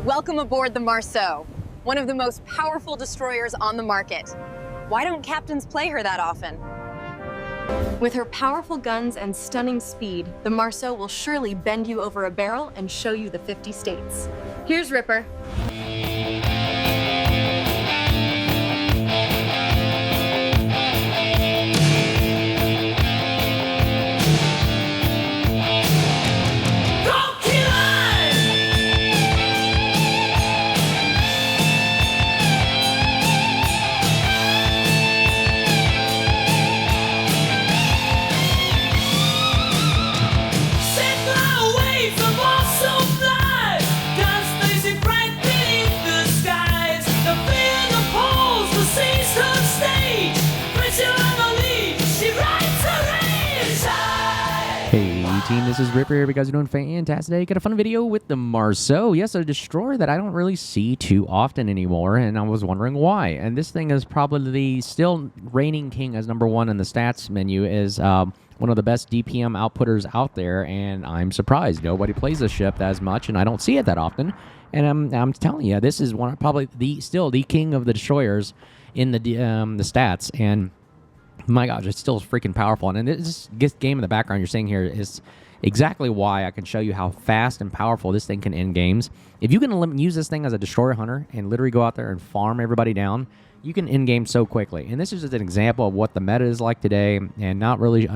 Welcome aboard the Marceau, one of the most powerful destroyers on the market. Why don't captains play her that often? With her powerful guns and stunning speed, the Marceau will surely bend you over a barrel and show you the 50 states. Here's Ripper. This is Ripper here because you're doing fantastic today. Got a fun video with the Marceau. Yes, a destroyer that I don't really see too often anymore, and I was wondering why. And this thing is probably still reigning king as #1 in the stats menu, is one of the best DPM outputters out there, and I'm surprised nobody plays this ship as much, and I don't see it that often. And I'm telling you, this is probably still the king of the destroyers in the stats, and my gosh, it's still freaking powerful. And this game in the background you're seeing here is exactly why I can show you how fast and powerful this thing can end games. If you can use this thing as a destroyer hunter and literally go out there and farm everybody down, you can end game so quickly. And this is just an example of what the meta is like today, and not really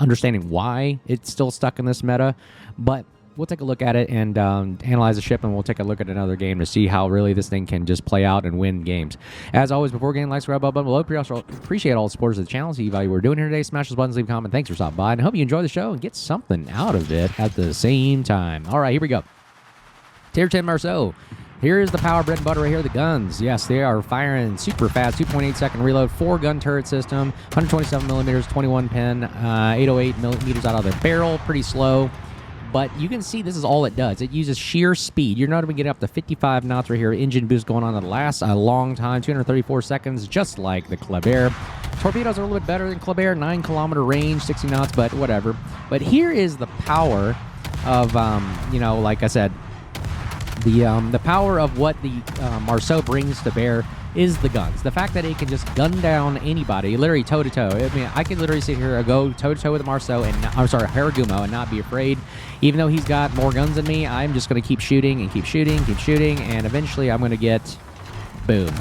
understanding why it's still stuck in this meta. But we'll take a look at it and analyze the ship, and we'll take a look at another game to see how really this thing can just play out and win games. As always, before getting likes, grab button below. We also appreciate all the supporters of the channel. See you value what we're doing here today. Smash those buttons, leave a comment. Thanks for stopping by, and I hope you enjoy the show and get something out of it at the same time. All right, here we go. Tier 10 Marceau. Here is the power, bread and butter right here, the guns. Yes, they are firing super fast, 2.8 second reload, 4-gun turret system, 127 millimeters, 21 pin, 808 millimeters out of the barrel, pretty slow. But you can see this is all it does. It uses sheer speed. You're not even getting up to 55 knots right here. Engine boost going on that lasts a long time, 234 seconds, just like the Kleber. Torpedoes are a little bit better than Kleber, 9-kilometer range, 60 knots, but whatever. But here is the power of, like I said, the power of what the Marceau brings to bear is the guns. The fact that it can just gun down anybody, literally toe-to-toe. I mean, I can literally sit here and go toe-to-toe with the Marceau, and Haragumo, and not be afraid. Even though he's got more guns than me, I'm just going to keep shooting and keep shooting, and eventually I'm going to get, boom,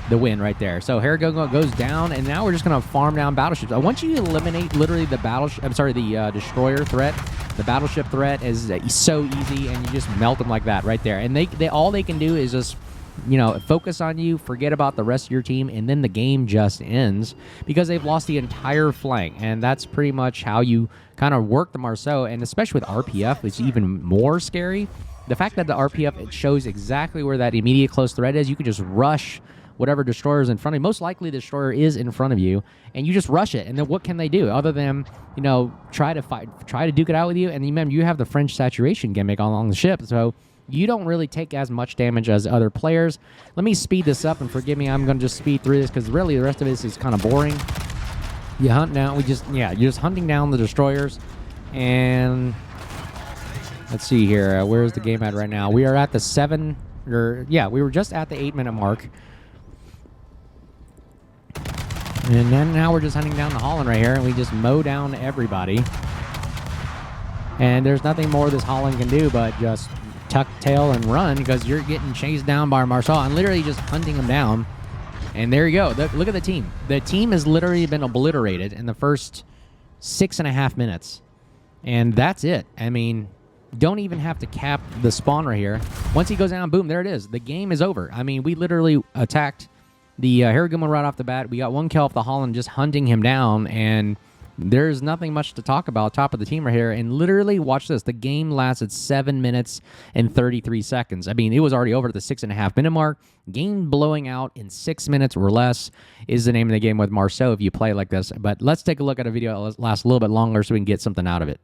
the win right there. So Haragumo goes down, and now we're just going to farm down battleships. Once you eliminate literally the destroyer threat, the battleship threat is so easy, and you just melt them like that right there. And they all they can do is just focus on you, forget about the rest of your team, and then the game just ends because they've lost the entire flank. And that's pretty much how you kind of work the Marceau, and especially with RPF, it's even more scary. The fact that the RPF, it shows exactly where that immediate close threat is. You can just rush whatever destroyer is in front of you. Most likely the destroyer is in front of you, and you just rush it. And then what can they do other than, try to duke it out with you? And remember, you have the French saturation gimmick along the ship, so you don't really take as much damage as other players. Let me speed this up, and forgive me, I'm going to just speed through this because really the rest of this is kind of boring. You hunt down, you're just hunting down the destroyers. And let's see here, where's the game at right now? We are at the we were just at the 8-minute mark. And then now we're just hunting down the Holland right here, and we just mow down everybody. And there's nothing more this Holland can do but just tuck tail and run because you're getting chased down by Marceau. I'm literally just hunting them down. And there you go. Look at the team. The team has literally been obliterated in the first 6.5 minutes. And that's it. I mean, don't even have to cap the spawn right here. Once he goes down, boom, there it is. The game is over. I mean, we literally attacked the Haragumo right off the bat. We got 1 kill off the Holland just hunting him down, and there's nothing much to talk about. Top of the team right here, and literally, watch this. The game lasted 7 minutes and 33 seconds. I mean, it was already over at the 6.5 minute mark. Game blowing out in 6 minutes or less is the name of the game with Marceau if you play like this. But let's take a look at a video that lasts a little bit longer so we can get something out of it.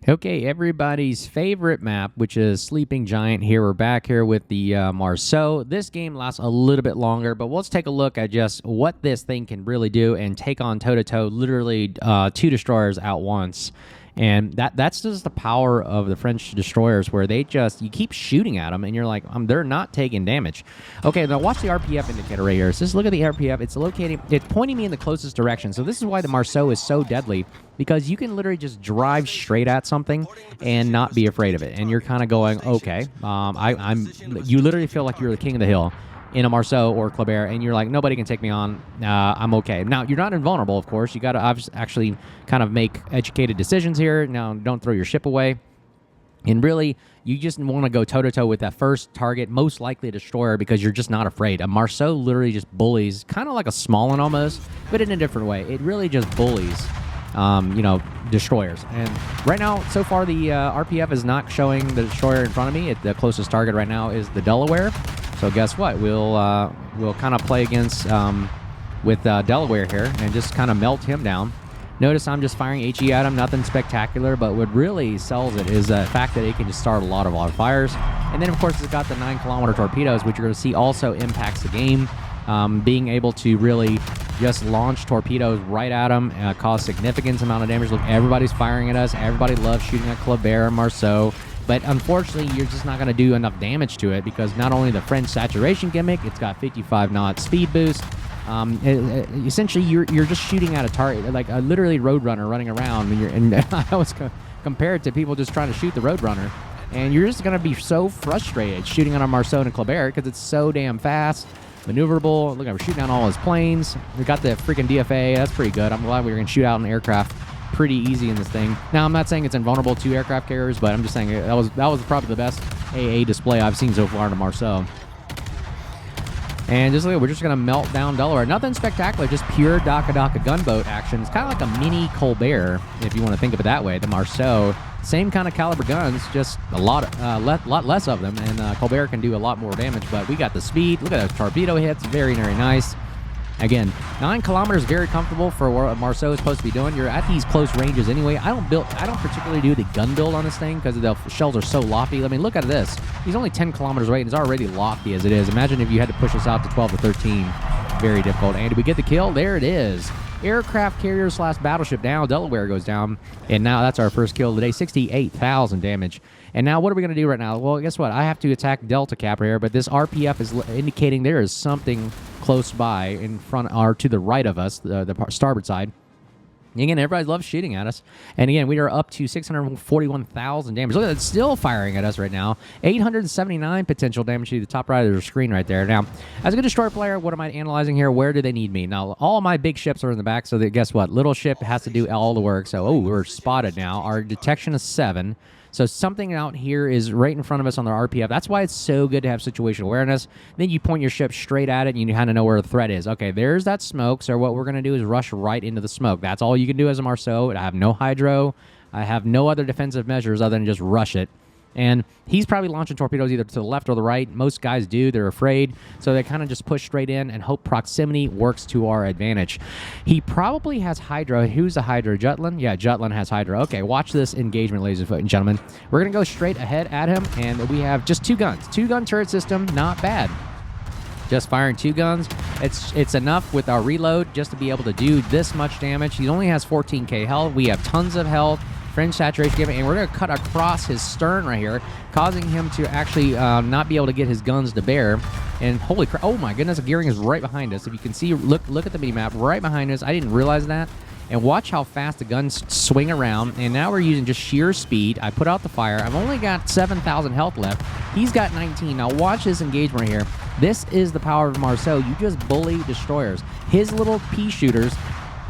Okay, everybody's favorite map, which is Sleeping Giant. Here we're back here with the Marceau. This game lasts a little bit longer, but let's take a look at just what this thing can really do and take on toe-to-toe literally 2 destroyers at once. And that's just the power of the French destroyers, where they just, you keep shooting at them, and you're like, they're not taking damage. Okay, now watch the RPF indicator right here. So just look at the RPF. It's pointing me in the closest direction. So this is why the Marceau is so deadly, because you can literally just drive straight at something and not be afraid of it. And you're kind of going, okay, you literally feel like you're the king of the hill in a Marceau or Kleber, and you're like, nobody can take me on. I'm okay. Now, you're not invulnerable, of course. You got to actually kind of make educated decisions here. Now, don't throw your ship away. And really, you just want to go toe-to-toe with that first target, most likely a destroyer, because you're just not afraid. A Marceau literally just bullies, kind of like a small one almost, but in a different way. It really just bullies, destroyers. And right now, so far, the RPF is not showing the destroyer in front of me. The closest target right now is the Delaware. So guess what? We'll kind of play against with Delaware here and just kind of melt him down. Notice I'm just firing HE at him, nothing spectacular, but what really sells it is the fact that it can just start a lot of auto fires. And then, of course, it's got the 9-kilometer torpedoes, which you're going to see also impacts the game. Being able to really just launch torpedoes right at them cause significant amount of damage. Look, everybody's firing at us. Everybody loves shooting at Kleber and Marceau. But unfortunately, you're just not going to do enough damage to it, because not only the French saturation gimmick, it's got 55-knot speed boost. Essentially, you're just shooting at a target, like a literally Roadrunner running around. And I was compared to people just trying to shoot the Roadrunner. And you're just going to be so frustrated shooting on a Marceau and Kleber because it's so damn fast, maneuverable. Look, we're shooting down all his planes. We got the freaking DFA. That's pretty good. I'm glad we were going to shoot out an aircraft pretty easy in this thing. Now, I'm not saying it's invulnerable to aircraft carriers, but I'm just saying that was probably the best AA display I've seen so far in a Marceau. And just look, we're just going to melt down Delaware. Nothing spectacular, just pure Daka gunboat action. It's kind of like a mini Colbert, if you want to think of it that way. The Marceau, same kind of caliber guns, just a lot less of them. And Colbert can do a lot more damage, but we got the speed. Look at those torpedo hits. Very, very nice. Again, 9 kilometers, very comfortable for what Marceau is supposed to be doing. You're at these close ranges anyway. I don't particularly do the gun build on this thing because the shells are so lofty. I mean, look at this. He's only 10 kilometers away, and it's already lofty as it is. Imagine if you had to push this out to 12 or 13. Very difficult. And did we get the kill? There it is. Aircraft carrier / battleship down. Delaware goes down. And now that's our first kill of the day. 68,000 damage. And now what are we going to do right now? Well, guess what? I have to attack Delta Cap here, but this RPF is indicating there is something close by in front or to the right of us, the starboard side. And again, everybody loves shooting at us. And again, we are up to 641,000 damage. Look at that, still firing at us right now. 879 potential damage to the top right of the screen right there. Now, as a good destroyer player, what am I analyzing here? Where do they need me? Now, all my big ships are in the back, so that, guess what? Little ship has to do all the work. So, we're spotted now. Our detection is 7. So something out here is right in front of us on the RPF. That's why it's so good to have situational awareness. Then you point your ship straight at it, and you kind of know where the threat is. Okay, there's that smoke, so what we're going to do is rush right into the smoke. That's all you can do as a Marceau. I have no hydro. I have no other defensive measures other than just rush it. And he's probably launching torpedoes either to the left or the right. Most guys do. They're afraid. So they kind of just push straight in and hope proximity works to our advantage. He probably has hydro. Who's the hydro? Jutland? Yeah, Jutland has hydro. Okay, watch this engagement, ladies and gentlemen. We're going to go straight ahead at him, and we have just 2 guns. 2-gun turret system, not bad. Just firing 2 guns. It's enough with our reload just to be able to do this much damage. He only has 14k health. We have tons of health. French saturation gimmick, and we're going to cut across his stern right here, causing him to actually not be able to get his guns to bear. And holy crap, oh my goodness, the gearing is right behind us. If you can see, look at the mini-map right behind us. I didn't realize that. And watch how fast the guns swing around. And now we're using just sheer speed. I put out the fire. I've only got 7,000 health left. He's got 19. Now watch this engagement right here. This is the power of Marceau. You just bully destroyers. His little pea shooters,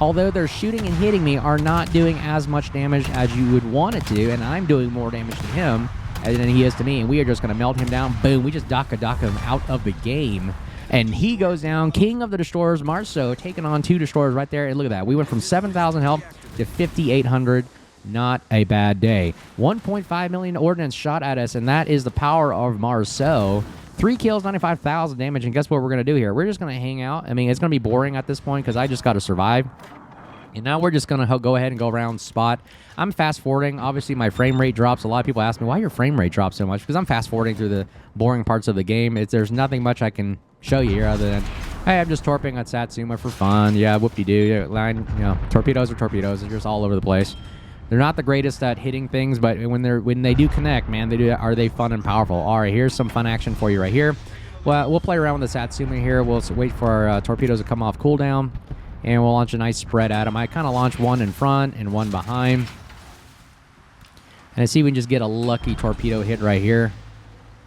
although they're shooting and hitting me, are not doing as much damage as you would want it to, and I'm doing more damage to him than he is to me, and we are just going to melt him down. Boom, we just Daka him out of the game, and he goes down. King of the destroyers, Marceau, taking on 2 destroyers right there, and look at that. We went from 7,000 health to 5,800. Not a bad day. 1.5 million ordnance shot at us, and that is the power of Marceau. 3 kills, 95,000 damage, and guess what we're going to do here? We're just going to hang out. I mean, it's going to be boring at this point because I just got to survive. And now we're just going to go ahead and go around spot. I'm fast-forwarding. Obviously, my frame rate drops. A lot of people ask me, why your frame rate drops so much? Because I'm fast-forwarding through the boring parts of the game. There's nothing much I can show you here other than, hey, I'm just torping at Satsuma for fun. Yeah, whoop-de-doo. Line, torpedoes are torpedoes. They're just all over the place. They're not the greatest at hitting things, but when they do connect, man, are they fun and powerful. All right, here's some fun action for you right here. Well, we'll play around with the Satsuma here. We'll wait for our torpedoes to come off cooldown, and we'll launch a nice spread at them. I kind of launch one in front and one behind. And I see we can just get a lucky torpedo hit right here.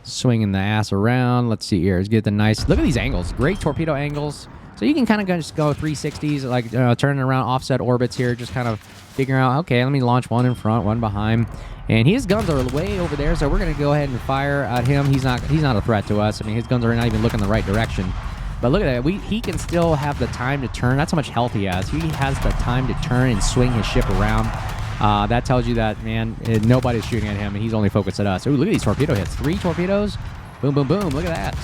Swinging the ass around. Let's see here. Let's get the nice... Look at these angles. Great torpedo angles. So you can kind of just go 360s, like turning around offset orbits here, just kind of figuring out, okay, let me launch one in front, one behind. And his guns are way over there, so we're going to go ahead and fire at him. He's not a threat to us. I mean, his guns are not even looking the right direction. But look at that. He can still have the time to turn. That's how much health he has. He has the time to turn and swing his ship around. That tells you that, man, nobody's shooting at him, and he's only focused at us. Ooh, look at these torpedo hits. 3 torpedoes. Boom, boom, boom. Look at that.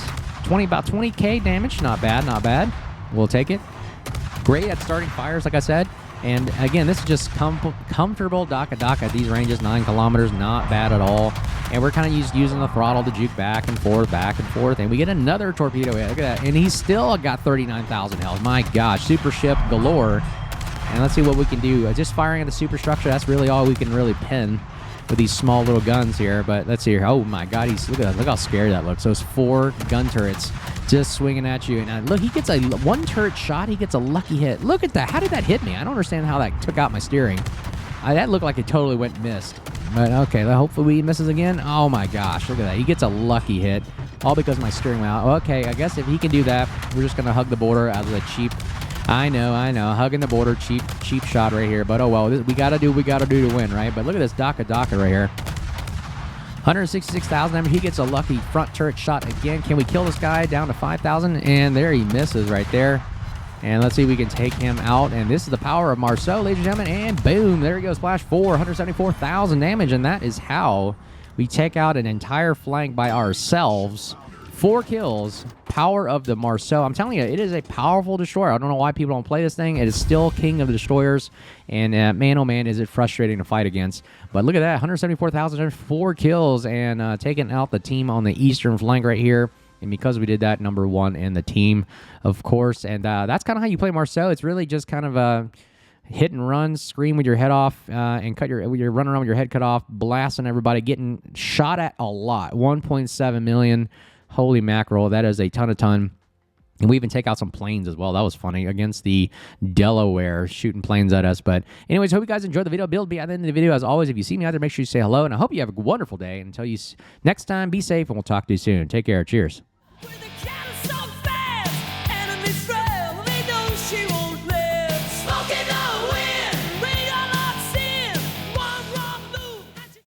About 20k damage. Not bad, not bad. We'll take it. Great at starting fires, like I said. And again, this is just comfortable Daka at these ranges, 9 kilometers, not bad at all. And we're kind of using the throttle to juke back and forth, and we get another torpedo hit. Look at that. And he's still got 39,000 health. My gosh, super ship galore. And let's see what we can do. Just firing at the superstructure, that's really all we can really pin with these small little guns here. But let's see here. Oh my God, look at that. Look how scary that looks. Those 4 gun turrets just swinging at you. And look, he gets a 1 turret shot. He gets a lucky hit. Look at that. How did that hit me? I don't understand how that took out my steering. That looked like it totally went missed. But okay, hopefully he misses again. Oh my gosh, look at that. He gets a lucky hit, all because my steering went out. Okay, I guess if he can do that, we're just going to hug the border as a cheap... I know, hugging the border, cheap shot right here. But oh well, we gotta do to win, right? But look at this Daka right here. 166,000. I mean, he gets a lucky front turret shot again. Can we kill this guy down to 5,000? And there he misses right there. And let's see if we can take him out. And this is the power of Marceau, ladies and gentlemen. And boom, there he goes, splash 4, 174,000 damage. And that is how we take out an entire flank by ourselves. 4 kills, power of the Marceau. I'm telling you, it is a powerful destroyer. I don't know why people don't play this thing. It is still king of the destroyers, and man, oh man, is it frustrating to fight against. But look at that, 174,000, 4 kills, and taking out the team on the eastern flank right here. And because we did that, #1 in the team, of course. And that's kind of how you play Marceau. It's really just kind of hit and run, scream with your head off, and you're running around with your head cut off, blasting everybody, getting shot at a lot. 1.7 million. Holy mackerel, that is a ton. And we even take out some planes as well. That was funny against the Delaware, shooting planes at us. But anyways, hope you guys enjoyed the video. Build be at the end of the video. As always, if you see me out there, make sure you say hello. And I hope you have a wonderful day. Until you next time, be safe, and we'll talk to you soon. Take care. Cheers.